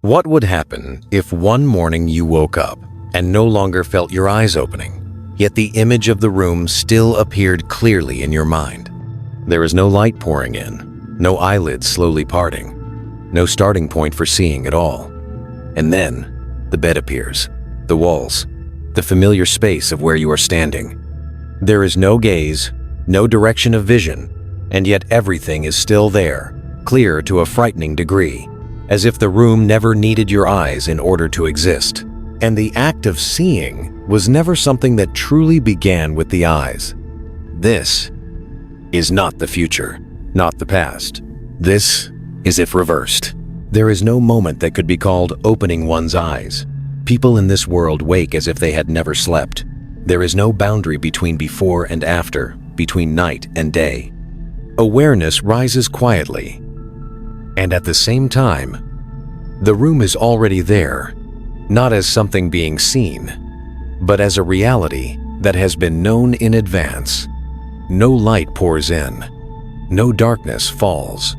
What would happen if one morning you woke up and no longer felt your eyes opening, yet the image of the room still appeared clearly in your mind? There is no light pouring in, no eyelids slowly parting, no starting point for seeing at all. And then, the bed appears, the walls, the familiar space of where you are standing. There is no gaze, no direction of vision, and yet everything is still there, clear to a frightening degree, as if the room never needed your eyes in order to exist. And the act of seeing was never something that truly began with the eyes. This is not the future, not the past. This is if reversed. There is no moment that could be called opening one's eyes. People in this world wake as if they had never slept. There is no boundary between before and after, between night and day. Awareness rises quietly, and at the same time, the room is already there, not as something being seen, but as a reality that has been known in advance. No light pours in, no darkness falls.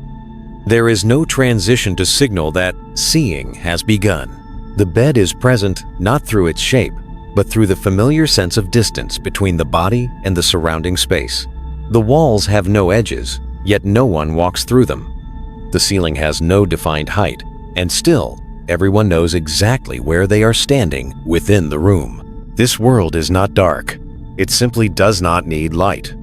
There is no transition to signal that seeing has begun. The bed is present not through its shape, but through the familiar sense of distance between the body and the surrounding space. The walls have no edges, yet no one walks through them. The ceiling has no defined height, and still, everyone knows exactly where they are standing within the room. This world is not dark. It simply does not need light.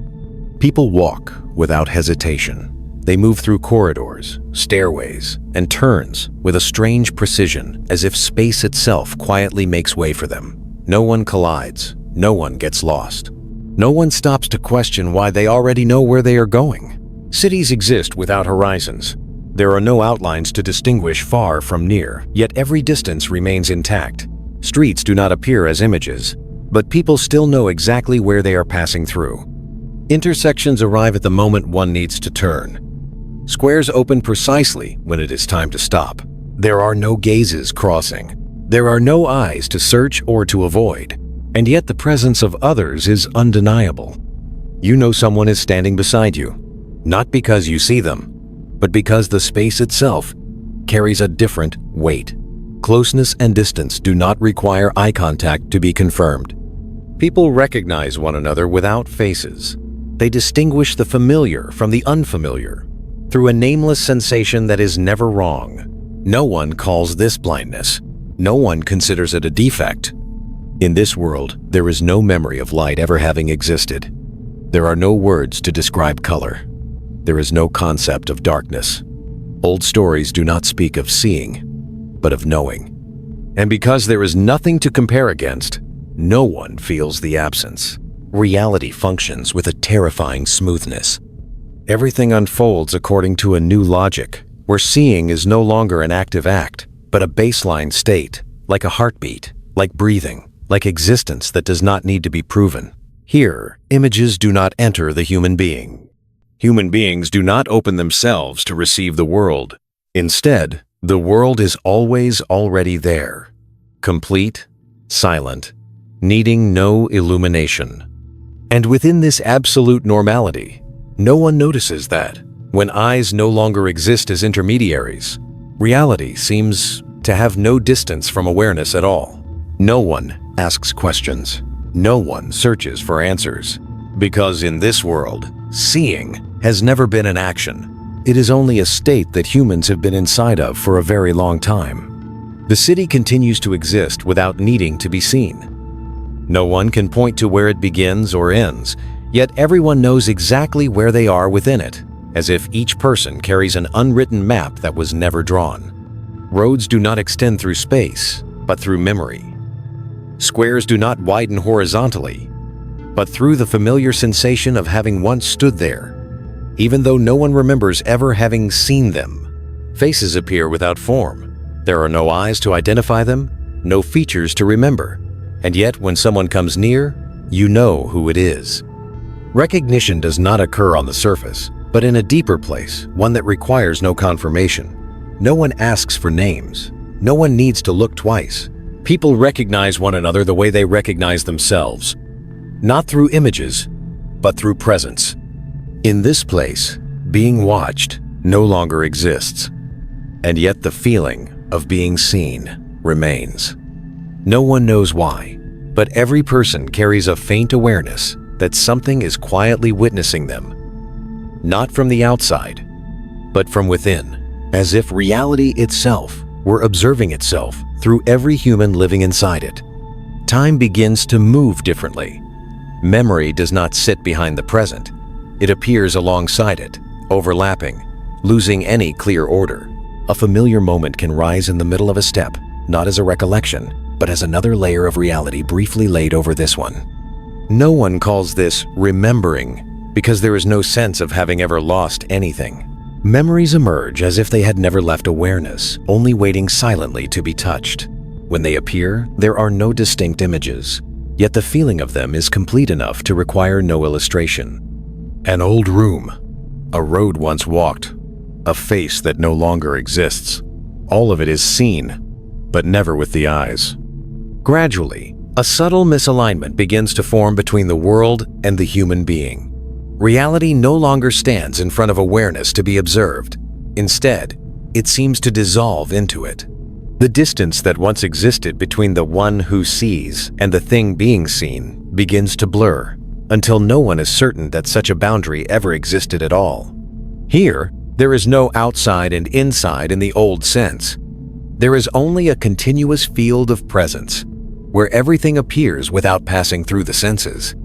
People walk without hesitation. They move through corridors, stairways, and turns with a strange precision, as if space itself quietly makes way for them. No one collides. No one gets lost. No one stops to question why they already know where they are going. Cities exist without horizons. There are no outlines to distinguish far from near, yet every distance remains intact. Streets do not appear as images, but people still know exactly where they are passing through. Intersections arrive at the moment one needs to turn. Squares open precisely when it is time to stop. There are no gazes crossing. There are no eyes to search or to avoid, and yet the presence of others is undeniable. You know someone is standing beside you, not because you see them, but because the space itself carries a different weight. Closeness and distance do not require eye contact to be confirmed. People recognize one another without faces. They distinguish the familiar from the unfamiliar through a nameless sensation that is never wrong. No one calls this blindness. No one considers it a defect. In this world, there is no memory of light ever having existed. There are no words to describe color. There is no concept of darkness. Old stories do not speak of seeing, but of knowing. And because there is nothing to compare against, no one feels the absence. Reality functions with a terrifying smoothness. Everything unfolds according to a new logic, where seeing is no longer an active act, but a baseline state, like a heartbeat, like breathing, like existence that does not need to be proven. Here, images do not enter the human being. Human beings do not open themselves to receive the world. Instead, the world is always already there, complete, silent, needing no illumination. And within this absolute normality, no one notices that, when eyes no longer exist as intermediaries, reality seems to have no distance from awareness at all. No one asks questions. No one searches for answers. Because in this world, seeing has never been an action. It is only a state that humans have been inside of for a very long time. The city continues to exist without needing to be seen. No one can point to where it begins or ends, yet everyone knows exactly where they are within it, as if each person carries an unwritten map that was never drawn. Roads do not extend through space, but through memory. Squares do not widen horizontally, but through the familiar sensation of having once stood there, even though no one remembers ever having seen them. Faces appear without form. There are no eyes to identify them, no features to remember, and yet when someone comes near, you know who it is. Recognition does not occur on the surface, but in a deeper place, one that requires no confirmation. No one asks for names. No one needs to look twice. People recognize one another the way they recognize themselves, not through images, but through presence. In this place, being watched no longer exists, and yet the feeling of being seen remains. No one knows why, but every person carries a faint awareness that something is quietly witnessing them, not from the outside, but from within, as if reality itself were observing itself through every human living inside it. Time begins to move differently. Memory does not sit behind the present. It appears alongside it, overlapping, losing any clear order. A familiar moment can rise in the middle of a step, not as a recollection, but as another layer of reality briefly laid over this one. No one calls this remembering because there is no sense of having ever lost anything. Memories emerge as if they had never left awareness, only waiting silently to be touched. When they appear, there are no distinct images, yet the feeling of them is complete enough to require no illustration. An old room, a road once walked, a face that no longer exists. All of it is seen, but never with the eyes. Gradually, a subtle misalignment begins to form between the world and the human being. Reality no longer stands in front of awareness to be observed. Instead, it seems to dissolve into it. The distance that once existed between the one who sees and the thing being seen begins to blur, until no one is certain that such a boundary ever existed at all. Here, there is no outside and inside in the old sense. There is only a continuous field of presence, where everything appears without passing through the senses.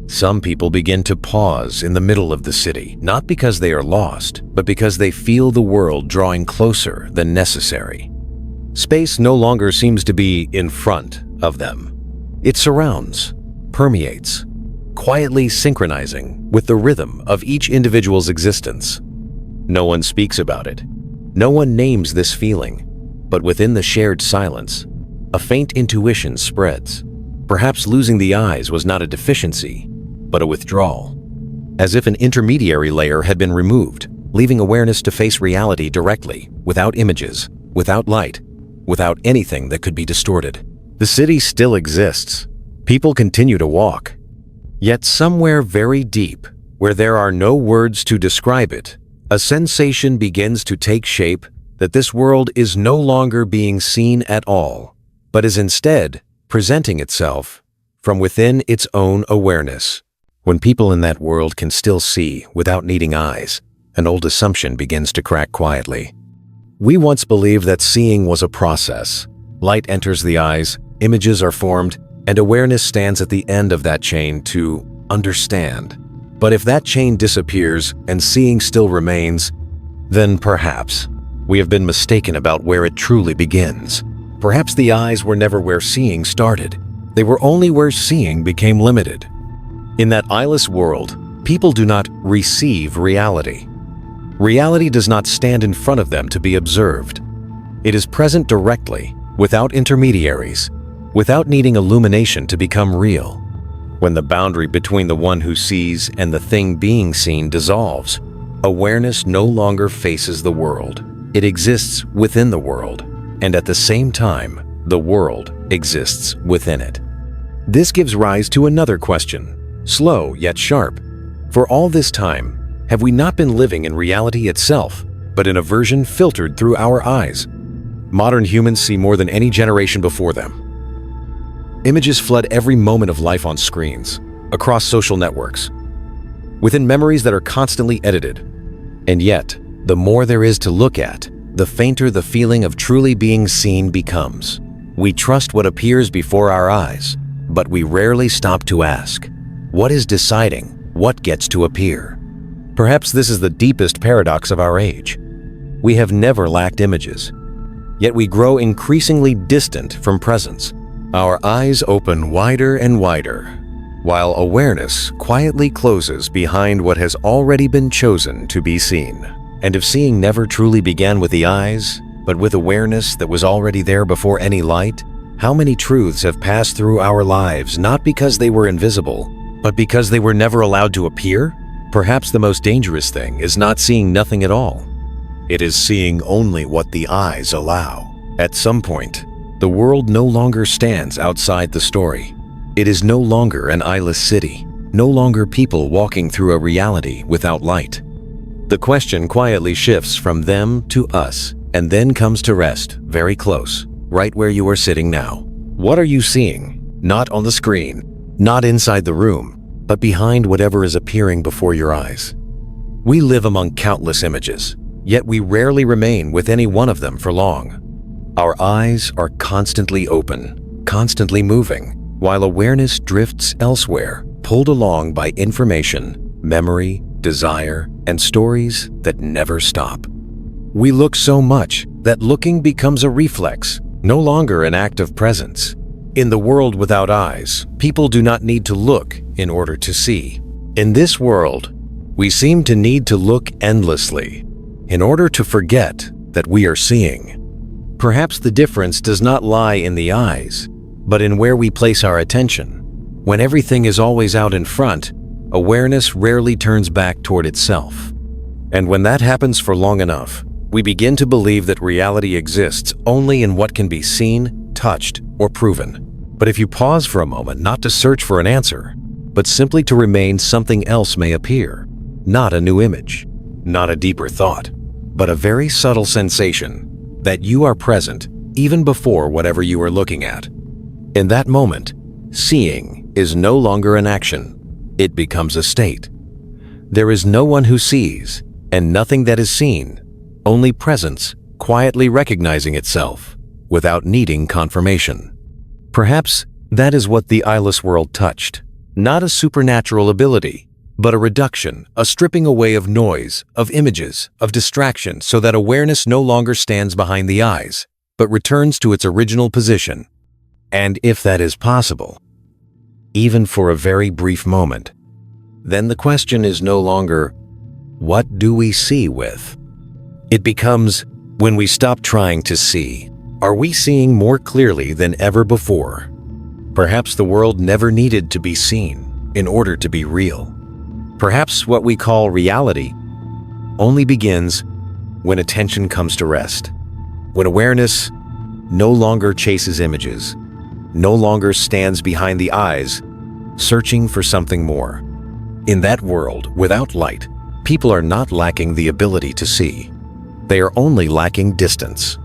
Some people begin to pause in the middle of the city, not because they are lost, but because they feel the world drawing closer than necessary. Space no longer seems to be in front of them. It surrounds, permeates, quietly synchronizing with the rhythm of each individual's existence. No one speaks about it. No one names this feeling, but within the shared silence, a faint intuition spreads. Perhaps losing the eyes was not a deficiency, but a withdrawal, as if an intermediary layer had been removed, leaving awareness to face reality directly, without images, without light, without anything that could be distorted. The city still exists. People continue to walk. Yet somewhere very deep, where there are no words to describe it, a sensation begins to take shape that this world is no longer being seen at all, but is instead presenting itself from within its own awareness. When people in that world can still see without needing eyes, an old assumption begins to crack quietly. We once believed that seeing was a process. Light enters the eyes, images are formed, and awareness stands at the end of that chain to understand. But if that chain disappears and seeing still remains, then perhaps we have been mistaken about where it truly begins. Perhaps the eyes were never where seeing started. They were only where seeing became limited. In that eyeless world, people do not receive reality. Reality does not stand in front of them to be observed. It is present directly, without intermediaries, without needing illumination to become real. When the boundary between the one who sees and the thing being seen dissolves, awareness no longer faces the world. It exists within the world, and at the same time, the world exists within it. This gives rise to another question, slow yet sharp. For all this time, have we not been living in reality itself, but in a version filtered through our eyes? Modern humans see more than any generation before them. Images flood every moment of life on screens, across social networks, within memories that are constantly edited. And yet, the more there is to look at, the fainter the feeling of truly being seen becomes. We trust what appears before our eyes, but we rarely stop to ask, what is deciding what gets to appear? Perhaps this is the deepest paradox of our age. We have never lacked images, yet we grow increasingly distant from presence. Our eyes open wider and wider, while awareness quietly closes behind what has already been chosen to be seen. And if seeing never truly began with the eyes, but with awareness that was already there before any light, how many truths have passed through our lives not because they were invisible, but because they were never allowed to appear? Perhaps the most dangerous thing is not seeing nothing at all. It is seeing only what the eyes allow. At some point, the world no longer stands outside the story. It is no longer an eyeless city, no longer people walking through a reality without light. The question quietly shifts from them to us. and then comes to rest, very close, right where you are sitting now. What are you seeing? Not on the screen, not inside the room, but behind whatever is appearing before your eyes. We live among countless images, yet we rarely remain with any one of them for long. Our eyes are constantly open, constantly moving, while awareness drifts elsewhere, pulled along by information, memory, desire, and stories that never stop. We look so much that looking becomes a reflex, no longer an act of presence. In the world without eyes, people do not need to look in order to see. In this world, we seem to need to look endlessly in order to forget that we are seeing. Perhaps the difference does not lie in the eyes, but in where we place our attention. When everything is always out in front, awareness rarely turns back toward itself. And when that happens for long enough, we begin to believe that reality exists only in what can be seen, touched, or proven. But if you pause for a moment not to search for an answer, but simply to remain, something else may appear. Not a new image, not a deeper thought, but a very subtle sensation that you are present even before whatever you are looking at. In that moment, seeing is no longer an action. It becomes a state. There is no one who sees, and nothing that is seen, only presence quietly recognizing itself without needing confirmation. Perhaps that is what the eyeless world touched. Not a supernatural ability, but a reduction, a stripping away of noise, of images, of distraction, so that awareness no longer stands behind the eyes, but returns to its original position. And if that is possible, even for a very brief moment, then the question is no longer, what do we see with? It becomes, when we stop trying to see, are we seeing more clearly than ever before? Perhaps the world never needed to be seen in order to be real. Perhaps what we call reality only begins when attention comes to rest, when awareness no longer chases images, no longer stands behind the eyes, searching for something more. In that world without light, people are not lacking the ability to see. They are only lacking distance.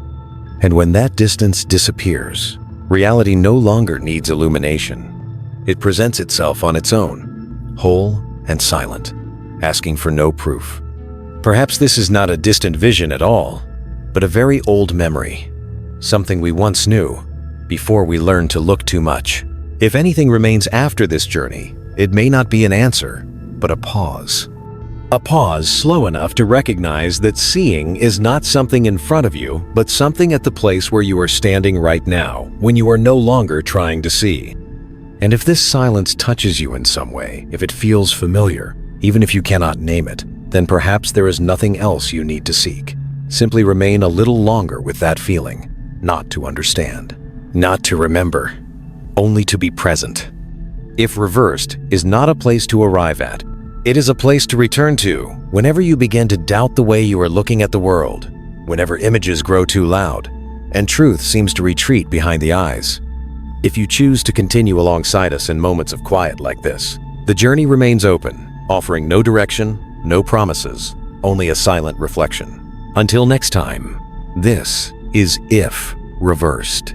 And when that distance disappears, reality no longer needs illumination. It presents itself on its own, whole and silent, asking for no proof. Perhaps this is not a distant vision at all, but a very old memory, something we once knew before we learned to look too much. If anything remains after this journey, it may not be an answer, but a pause. A pause slow enough to recognize that seeing is not something in front of you, but something at the place where you are standing right now, when you are no longer trying to see. And if this silence touches you in some way, if it feels familiar, even if you cannot name it, then perhaps there is nothing else you need to seek. Simply remain a little longer with that feeling, not to understand, not to remember, only to be present. If reversed is not a place to arrive at, it is a place to return to whenever you begin to doubt the way you are looking at the world, whenever images grow too loud, and truth seems to retreat behind the eyes. If you choose to continue alongside us in moments of quiet like this, the journey remains open, offering no direction, no promises, only a silent reflection. Until next time, this is If Reversed.